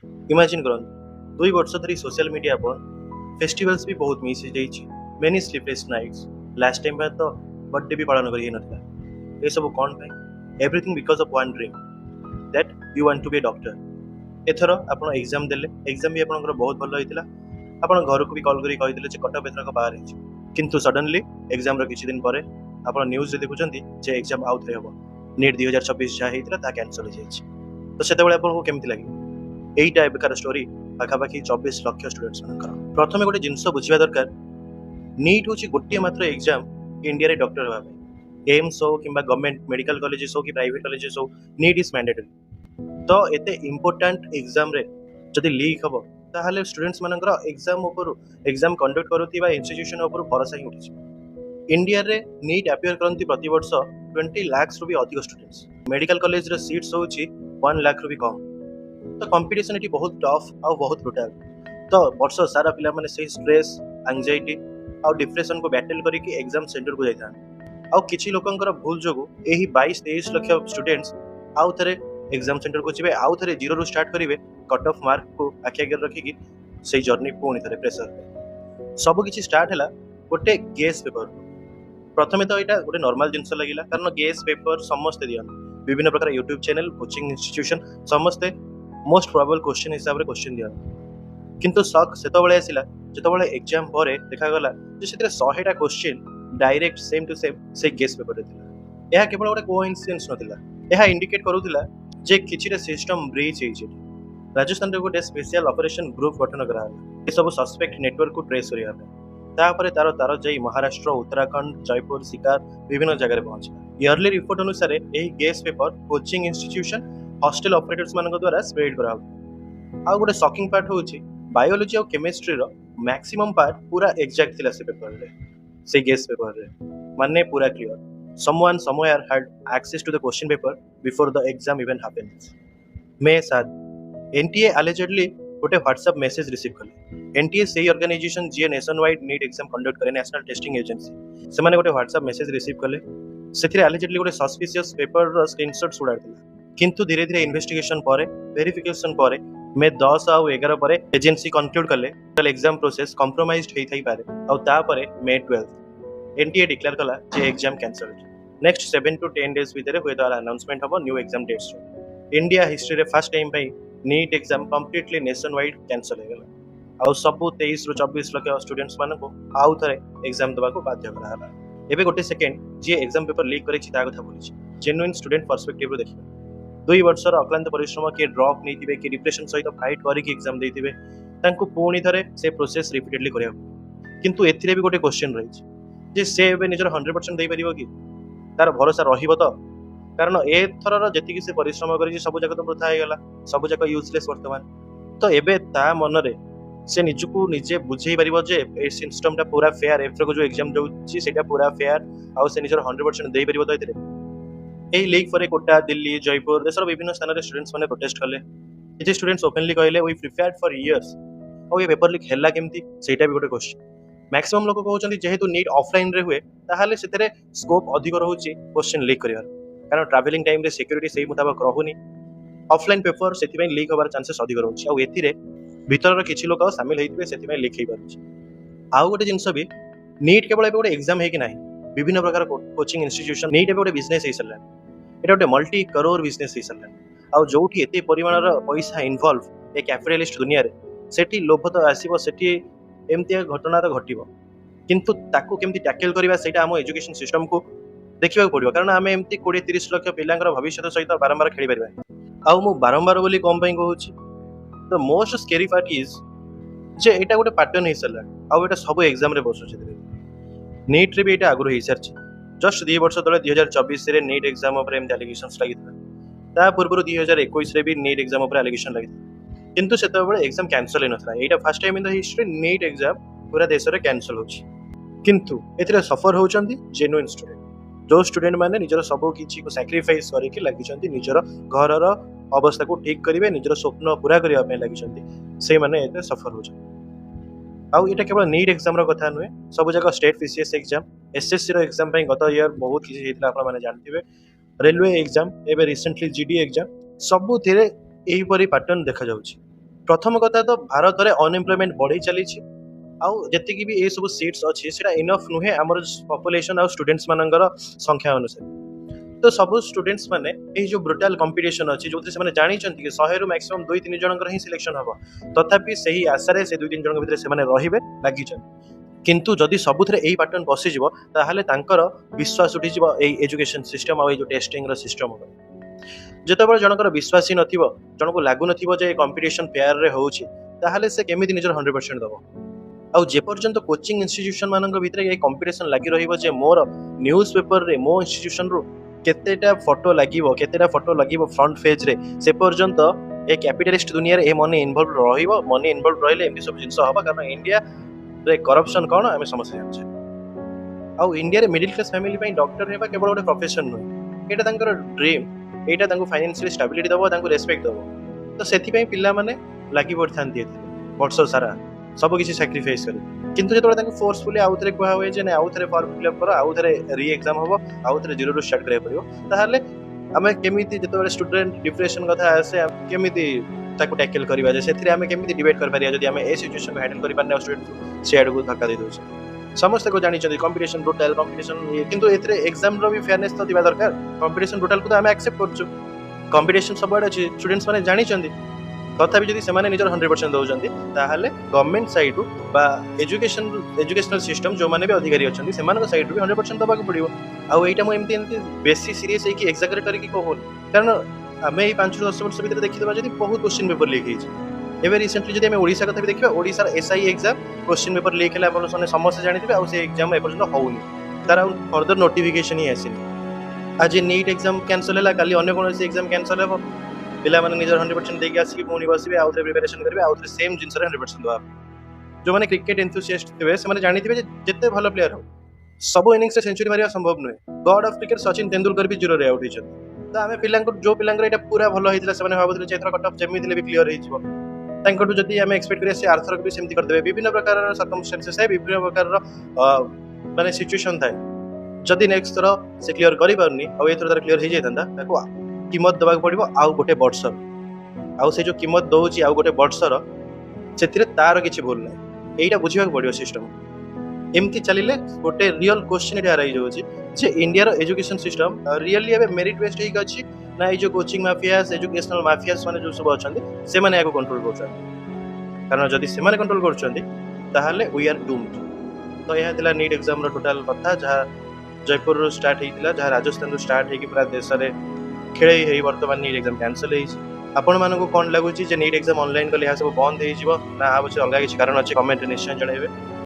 Imagine करंतु 2 वर्ष धरी सोशल मीडिया पर फेस्टिवल्स भी बहुत मिस हो जाइए। Many sleepless nights last time तो बर्थडे भी पालन कर नथिला। ये सब कौन भाई? Everything because of one dream that you want to be a doctor. एथर आपण एग्जाम देले, एग्जाम भी आपनकर बहुत भल होइतिला। आपण घर को भी कॉल करी कहिदिले जे कटअप एथरक बाहर हिच, किंतु सडनली एग्जाम रो किछि दिन परे आपण न्यूज रे देखुचंती जे एग्जाम आउट रे हबो। नीट 2026 जा हेतिला ता कैंसिल हो जाइछि। तो सेतेबेले आपनको केमति लागि? एइटा एबेकार स्टोरी पाखापाखि 24 लाख स्टूडेंट्स मानकर। प्रथमे गोटे जिनस बुझिबा दरकार, नीट होची गोटे मात्र एग्जाम इंडिया रे डॉक्टर हेबा पे। एम्स हो किंबा गवर्नमेंट मेडिकल कॉलेजेस हो कि प्राइवेट कॉलेजेस हो, नीट इज मैंडेटरी। तो एते इंपोर्टेंट एग्जाम रे जदि लीक हबो ताहाले स्टूडेंट्स मानकर एग्जाम ऊपर एग्जाम कंडक्ट करूथिबा इंस्टीट्यूशन ऊपर भरोसा ही उठिछ। इंडिया रे नीट अपियर करंती प्रति वर्ष 20 लाख रु भी अधिक स्टूडेंट्स। मेडिकल कॉलेज रे सीट्स होची 1 लाख रु भी कम। तो कंपटीशन एटी बहुत टफ आ बहुत ब्रुटल। तो वर्ष सारा पिला माने से स्ट्रेस, एंजाइटी आ डिप्रेशन को बैटल करी कि एग्जाम सेंटर को जाइता। आ किछि लोकंकर भूल जोगु एही 22-23 लाख स्टूडेंट्स आउ थरे एग्जाम सेंटर को जिबे, आउ थरे जीरो रु स्टार्ट करिवे कट ऑफ मार्क को आखि आगे रखी कि सेही जर्नी पुणी थरे प्रेशर। सब किछि स्टार्ट हला गोटे गेस पेपर। प्रथमे तो एटा गोटे नॉर्मल जिंस लागिला, कारण गेस पेपर समस्त दियन विभिन्न प्रकार यूट्यूब चैनल, कोचिंग इंस्टीट्यूशन समस्ते मोस्ट प्रोबेबल क्वेश्चन हिसाब रे क्वेश्चन दियन। किंतु शक सेतबेले आसिला जेतबेले एग्जाम परे देखा गला जे सेते 100टा question direct same to same से गेस पेपर रे थिला। एहा केवल गोटे कोइन्सिडेंस नथिला, एहा इंडिकेट करूथिला जे किछिरे सिस्टम ब्रीच हेछि। राजस्थान रे गोटे स्पेशल ऑपरेशन ग्रुप गठन करा हला ए सब सस्पेक्ट नेटवर्क को ट्रेस करिया पे। तापर तार तार जाई महाराष्ट्र, उत्तराखंड, जयपुर, शिकार विभिन्न जगह रे पहुंचला। ईयरली रिपोर्ट अनुसार एही guess paper coaching institution, hostel operators मान द्वारा स्प्रेड करा। आ गोटे शॉकिंग पार्ट होची बायोलॉजी और केमिस्ट्री रो मैक्सिमम पार्ट पूरा एग्जैक्ट थिला से पेपर रे, से गेस पेपर रे, माने पूरा clear. Someone somewhere had access to the question paper before the exam even happens. May 7 NTA allegedly गोटे व्हाट्सएप मेसेज रिसीव कले। एनटीए सेही ऑर्गेनाइजेशन जे nationwide NEET exam conduct करे, नेशनल टेस्टिंग एजेंसी, से माने गोटे व्हाट्सएप मेसेज रिसीव कले। सेथिरे अलेजेडली गोटे सस्पिशियस पेपर रो स्क्रीनशॉट उडाथिला। किंतु धीरे धीरे इन्वेस्टिगेशन पर वेरिफिकेशन पर मे 10 और 11 पर एजेंसी कंक्लूड कले एग्जाम प्रोसेस कॉम्प्रोमाइज्ड हेई थाई पारे। और ता पर मे 12 एनटीए डिक्लेयर कला जे exam cancel. Next 7 to 10 days भीतर हुए तो अनाउंसमेंट हबो new exam dates. India history रे फर्स्ट टाइम भाई NEET exam completely nationwide cancel हो गला। आ सब 23 ରୁ 24 लाख स्टूडेंट्स मानको आउ थरे एग्जाम दबा को बाध्य करा हला। एबे गोटे सेकेंड जे एग्जाम पेपर लीक करे छि ता कथा बोलिछि। जेन्युइन स्टूडेंट पर्सपेक्टिव रो देखिबा 2 वर्षर अक्लांत परिश्रम किए ड्रॉप नहीं थे कि डिप्रेशन सहित फाइट करके एग्जाम देते पुणी थे से प्रोसेस रिपीटेडली करा। किंतु एथिरे भी गोटे क्वेश्चन रही जे से एबे निजर 100% दे परिबो कि तार भरोसा रहिबो तो? कारण ए थरर जेतिकी से परिश्रम करी सब जगह तो वृथा हो गला, सब जगह यूजलेस वर्तमान। तो एबे ता मन रे से निजको निजे बुझेई परिबो जे ए सिस्टमटा पूरा फेयर, एथर को जो एग्जाम जोची सेटा पूरा फेयर आ से निजर 100% दे परिबो तो एथिरे। एही लीक पर कोटा, दिल्ली, जयपुर देशर विभिन्न स्थान रे स्टूडेंट्स माने प्रोटेस्ट कले। किछि स्टूडेंट्स ओपनली कहले वी प्रिपेयर्ड फॉर इयर्स। और ये पेपर लीक हैला केमती सेटा भी गोटे क्वेश्चन। मैक्सिमम लोक कहउछन्ती जेहेतु नीट ऑफलाइन रे हुए ताहाले सेतरे स्कोप अधिक रहउची क्वेश्चन लीक करियार, कारण ट्रैवलिंग टाइम रे सिक्योरिटी सेही मुताबिक रहउनी। ऑफलाइन पेपर सेति में लीक होबार चांसेस अधिक रहउची। आ एथिरे भीतर किछि लोक शामिल हेइतबे सेति में लीक हेइ पारुची। आ गोटे जिंस भी नीट केवल एबे गोटे एग्जाम हे कि नाही, विभिन्न प्रकार कोचिंग इंस्टीट्यूशन नीट एबे गोटे बिजनेस हे सल्ला। एटा गोटे मल्टी करोड़ बिजनेस हे सल्ला। आ जोठी एते परिमाणर पैसा इन्वॉल्व ए कैपिटलिस्ट दुनिया रे सेठी लोभ तो आसीबो, सेठी एमती घटना तो घटिबो। किंतु ताको केमती टैकल करबा सेटा हम एजुकेशन सिस्टम को देखिबा पड़िबो, कारण आमे एमती 20-30 लाख पिलांकर भविष्य सहित बारंबार खेली परिबा। आ मु बारंबार बोली कम पई कहूची, the most scary part is जे एटा गोटे पैटर्न हे सल्ला। आ एटा सब एग्जाम रे बसु छै। नीट रे भी एटा आगु हे सरछि। जस्ट 2 वर्ष तले 2024 रे नीट एग्जाम ऊपर एमती एलिगेशंस लागितला। ता पूर्व 2021 रे भी नीट एग्जाम ऊपर एलिगेशन लागितला, किंतु सेतबेले एग्जाम कैंसिल हे नथला। एटा first time in the history NEET exam पूरा देश रे कैंसिल होछि। किंतु एथिरे सफर होचंती जेन्युइन स्टूडेंट, जो स्टूडेंट माने निजर सब किछि को सैक्रिफाइस करके लागिचंती, निजर घरर अवस्था को ठीक करिवे, निजर स्वप्न पूरा करिवा पे लागिचंती, से माने एते सफर होचंती। आ एटा केवल नीट एग्जाम रो कथा नुहे, सब जगह स्टेट पीसीएस एग्जाम, एसएससी रो एग्जाम पई गत ईयर बहुत किछि हेतला आपण माने जानथिबे। रेलवे एग्जाम एबे रिसेंटली जीडी एग्जाम, सब थिरे एही परी पैटर्न देखा जाउछि। प्रथम कथा तो भारत में अनएम्प्लॉयमेंट बढ़ी चली आउ जति भी ये सब सीट्स अच्छी से इनफ नुहे आमर पॉपुलेशन आउ स्टूडेंट्स मानकर संख्या अनुसार तो सब स्टूडेंट्स माने ये जो ब्रुटाल कंपटीशन अच्छी जो से जानी कि 100 रु मैक्सिमम 2-3 जनकर ही सिलेक्शन हम तथापि सही आशारे से 2-3 जन भीतर से रहिबे लगी किंतु जदि सबुथरे यही पैटर्न पशिज ताहले तांकर विश्वास उठिज एजुकेशन सिस्टम आ टेस्टिंग सिस्टम जितेबाला जनकर विश्वास ही नथिबो जन को लागु नथिबो जे कंपटीशन फेयर रे होउची ताहले से केमिति निजर 100% दबो आउ जे पर्यंत कोचिंग इंस्टीट्यूशन मानक भीतर ये कंपटीशन लागि रहिबो जे मोर न्यूज पेपर रे मो इंस्टीट्यूशन रो केतेटा फोटो लागिबो केतेटा फोटो लागिबो फ्रंट पेज रे से पर्यंत ए कैपिटलिस्ट दुनिया रे ए मनी इन्वॉल्व रहिबो मनी इन्वॉल्व रहले एमती सब जिंस हबा कारण इंडिया रे करप्शन कोन आमे समस्या छै आउ इंडिया रे मिडिल क्लास फैमिली पई डॉक्टर हेबा केवल ओटे प्रोफेशन नुय एटा तांकर ड्रीम एटा तांको फाइनेंशियल स्टेबिलिटी दबो तांको रेस्पेक्ट दबो तो सेथि पई पिल्ला माने लागि पड़थांती वर्ष सारा सब किसी सैक्रिफाइस करे किंतु जेतोळे तांको फोर्सफुली आउथरे कोहा होय जे ना आउथरे फॉर्म फिल अप करो आउथरे री एग्जाम हबो आउथरे जीरो रु स्टार्ट करे पड़ियो ताहाले आमे केमिति जेतोळे स्टूडेंट डिप्रेशन कथा आसे केमिति ताको टैकल करबा जे सेथि आमे केमिति डिबेट कर पारिया जदि आमे ए सिचुएशन को हैंडल करि पारने स्टूडेंट सेड को धक्का दे दोछ समस्त को जानि छथि कंपटीशन ब्रुटल कंपटीशन किंतु एथरे एग्जाम रो भी फेयरनेस तो दिबा दरकार कंपटीशन ब्रुटल को तो आमे एक्सेप्ट करछु कंपटीशन सबड अछि स्टूडेंट्स माने जानि छथि तथापि जदि सेमाने निजर 100% दउचंती ताहाले गवर्नमेंट साइड बा एजुकेशनल सिस्टम जो माने भी अधिकारी अछंती सेमान साइड भी 100% दबाक पड़ियो आ एटा मो एमती बेसी सीरियस है कि एक्साजरेट करके कहून कारण आमे ए 5-10 वर्ष भीतर देखि देबा जदि बहुत क्वेश्चन पेपर लीक हेछि एबे रिसेंटली जदि आमे ओडिसा कथा भी देखिबा Odisha SI exam question paper leak हला अपन सने समस्या जानिथिबे आ से एग्जाम ए पर्यंत होउनी तार फर्दर नोटिफिकेशन ही आसिनी आज नीट एग्जाम कैंसिल हला काली अन्य कोन एग्जाम कैंसिल हेबो पिला माने निजर 100% देके आसी पुणी बसिबे आउथरे प्रिपरेशन करबे आउथरे सेम जिंस रे 100% दवा जो माने क्रिकेट एंथुसियास्ट थिबे से माने जानि थिबे जे जत्ते भलो प्लेयर हो सब इनिंग्स से सेंचुरी मारिया संभव नय God of cricket Sachin Tendulkar भी जीरो रे आउट हिचन तो आमे पिलांको जो पिलांको एटा पूरा भलो हितला से माने भाबुतले चैत्र कट ऑफ जेमी दिले भी क्लियर हिचबो तांको जदि आमे एक्सपेक्ट करिया से आर्थर भी सेमति कर देबे विभिन्न प्रकार सर्कमस्टेंसेस है विभिन्न प्रकार माने सिचुएशन थाए जदि नेक्स्ट थरो से क्लियर करि परनी आ एथरो तार क्लियर हि जेतंदा ताको कीमत दबाक पड़िबो आउ गोटे वर्ष आउ से जो कीमत दउची आउ गोटे वर्षर सेथिरे तार किछि भूल नै एटा बुझिबाक पड़ियो सिस्टम एमती चलिले गोटे रियल क्वेश्चन एटा राइ जाउची जे इंडिया रो एजुकेशन सिस्टम रियली एबे मेरिट बेस्ड ही अछि ना ए जो कोचिंग माफियास एजुकेशनल माफियास माने जो सब अछंती से माने एको कंट्रोल करछन कारण जदि से माने कंट्रोल करछंती ताहाले वी आर डूम्ड तो यह दिला नीट एग्जाम रो टोटल कथा जहा जयपुर रो स्टार्ट हेतिला जहा राजस्थान रो स्टार्ट हे कि पूरा देश रे खेले हे वर्तमान नीट एग्जाम कैंसिल हे आपण मानको कोन लागुची जे नीट एग्जाम ऑनलाइन कले हा सब बंद हे जिवो ना आ बचे अलगा किछ कारण अछि कमेंट निश्चय जणाइबे।